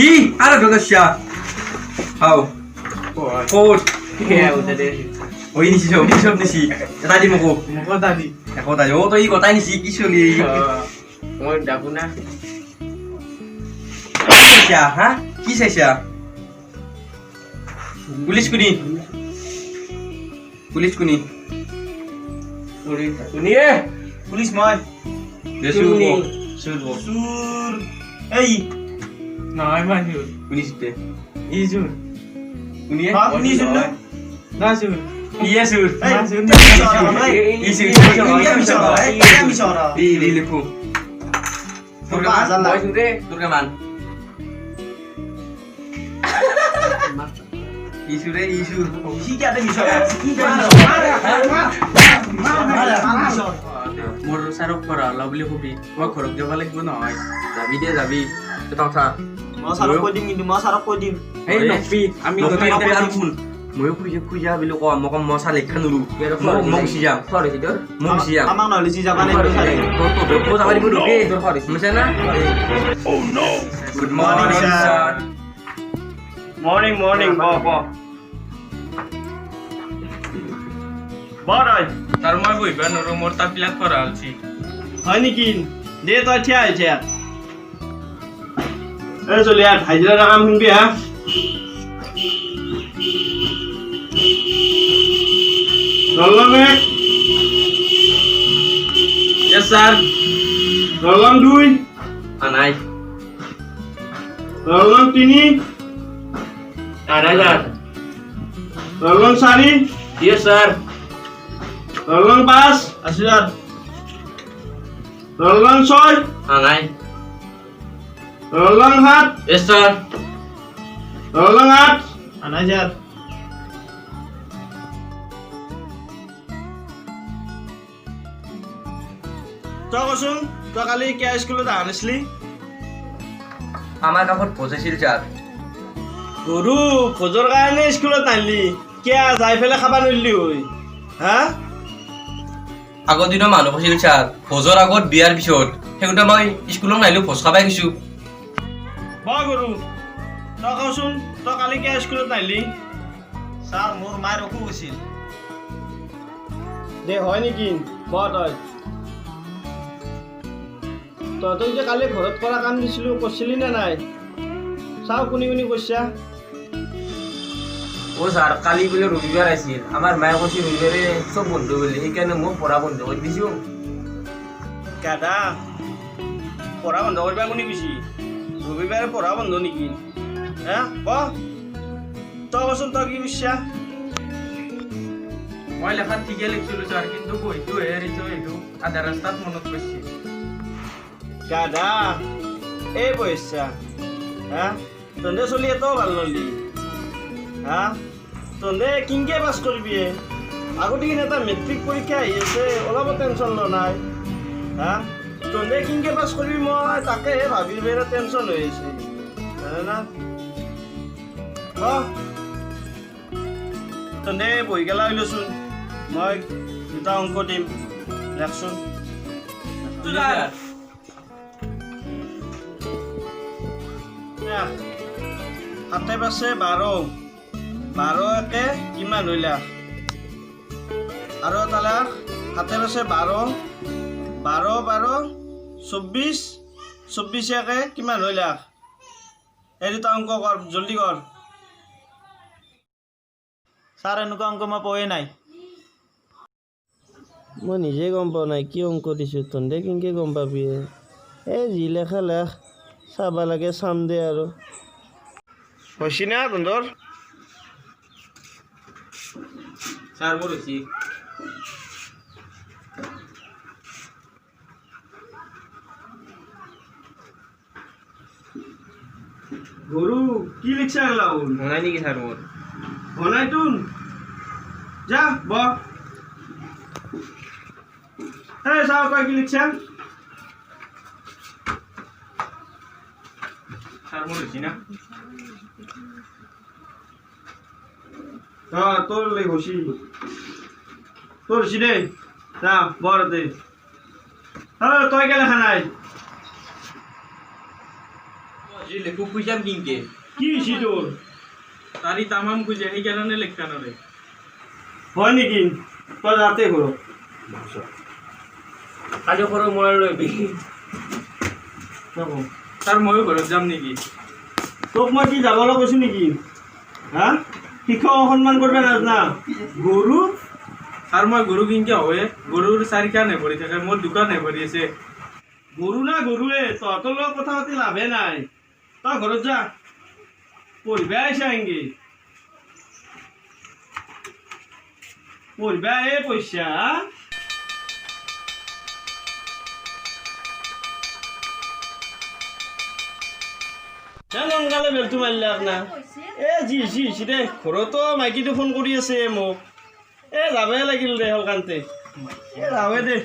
ই আরে গদশা হাও কোট ওই নিছি সব নিছি এটা দি মকো দাদি এখন তাই ও তো ই কথাই নিছি কি চলি মই ডাবু না চাইছা হ্যাঁ কি চাইছা পুলিশ কুনি শুনিয়ে পুলিশ মই সুর সুর এই নহয় মানুহ কুনিছিতে ইজুৰ কুনিয়ে হ্যাঁ পুলিশ না নাজুৰ ইয়ে সুৰ এই নাজুৰ মিছৰা ই লিখো মই সুৰে দুৰ্গা মান ইসুৰে ইসু শিকাতে মিছৰা মোৰ চাৰক পৰা ল বুলি কবি মই ঘৰত যাব লাগিব নহয় যাবি কথা মই সাৰক কৈ দিম কিন্তু মই সাৰক কৈ দিম এই নকবি আমি নকবি গোটেই আৰু শুন ময়ো খুজা বুলি কওঁ মই মচা লেখা নোলো মই গুচি যাম মই গুচি যাম আমাক নহ'লে যি যাবা লাগিব ছাৰে তোৰ যাব দিব ৰোকে শুনিছে না গুড মৰ্নিং ছাৰ মৰ্নিং বড়াই তাৰ মই বহিবা নোৱাৰো মোৰ তাবিলাক কৰা হৈছে হয় নেকি দে তই থিয়া হৈছে এই চলি ইয়াত হাজিৰা কাম শুনবি হা ৰলং এক ইয়েছ ছাৰ ৰলং দুই নাই ৰলং তিনি নাই ছাৰ ৰলং চাৰি ইয়েছ ছাৰ ৰলং পাঁচ আছো ছাৰ ৰলং ছয় নাই ৰলং সাত ইয়েছ ছাৰ ৰলং আঠ আনাই ছাৰ তই কচোন তই কালি কিয় স্কুলত অহা নাছিলি আমাৰ কাষত পচাইছিল ছাৰ গৰু ভোজৰ কাৰণে স্কুলত নাহিলি কিয় যাই পেলাই খাব নোৱাৰিলি হৈ হা আগৰ দিনৰ মানুহ কৈছিল ছাৰ ভোজৰ আগত বিয়াৰ পিছত সেইগোটা মই স্কুলত নাহিলো ভোজ খাবাই গৈছো বৰ গৰু তই কচোন তই কালি কিয় স্কুলত নাহিলি ছাৰ মোৰ মাৰ অসুখ হৈছিল দে হয় নেকি বৰ তই যে কালি ঘৰত কৰা কাম দিছিলো কৰিছিলি নে নাই চাওঁ কোনি কৈছা অ ছাৰ কালি বোলে ৰবিবাৰ আছিল আমাৰ মায়ে কৈছিল ৰবিবাৰে চব বন্ধ বুলি সেইকাৰণে মোক পঢ়া বন্ধ কৰি দিছো গাধা পঢ়া বন্ধ কৰিব কোনে কৈছি ৰবিবাৰে পঢ়া বন্ধ নেকি হে ক তই কচোন তই কি কৈছা মই লেখাত ঠিকে লিখিছিলো ছাৰ কিন্তু বহিটো এৰিছো এইটো আধা ৰাস্তাত মনত পৰিছে গাধা এই পইচা হা তহঁতে চলি এটাও ভাল নলি হা তহঁতে কিনকে পাছ কৰিবি আগতে কিনে এটা মেট্ৰিক পৰীক্ষা আহি আছে অলপো টেনশ্যন লোৱা নাই হা তহঁতে কিনকে পাছ কৰিবি মই তাকেহে ভাবি বেৰা টেনশ্যন হৈ আছে জানে না তহঁতে বহি গেলা হৈলচোন মই দুটা অংক দিম লেখচোন সাতে পাঁচে 12 একে কিমান হইলা আৰু এটা লাখ সাতে পাঁচে 12 24 একে কিমান হইলা এই দুটা অংক কৰ জলদি কৰ ছাৰ এনেকুৱা অংক মই পোৱাই নাই মই নিজে গম পোৱা নাই কি অংক দিছোঁ তহঁতে কেনেকৈ গম পাবি এই যি লেখা লেখ চাব লাগে চাম দে আৰু হৈছি না তহঁতৰ ছাৰ মোৰ হৈছে গৰু কি লিখছা গেলা হ'ল শুনাই নেকি ছাৰ মোৰ বনাই তোন যা ব এই চাও তই কি লিখছা ছাৰ মোৰ হৈছে না তোর লাই হসি তোর হসি দে যা বড় দে হ্যাঁ তুই কে লেখা নাই বুঝলি খুব পয়সাম কিনকে কি হয়েছি তোর তারি তামাম খুঁজে সেইকাৰণে লেখা নৰে হয় নেকি তই ৰাতে ঘৰ কালি কৰে মনে লবি তাৰ ময়ো ঘৰত যাম নেকি তোক মই কি যাবলৈ কৈছো নেকি হা শিক্ষক অসন্মান করবে না গরু তাৰ মই গৰু কিনকে হয় গৰুৰ চাৰিটা নেভৰি থাকে মোৰ দোকান নেভৰি আছে গৰু না গৰুয়ে তহঁতৰ লগত কথা পাতি লাভে নাই তই ঘৰত যা পঢ়িবা আহিছে আহি পঢ়িবা এই পইচা সোনকালে বেলটো মাৰিলে আপোনাৰ জি দে ঘৰতো মাইকীটো ফোন কৰি আছে মোক যাবই লাগিল দে হলকান্তে যাৱে দে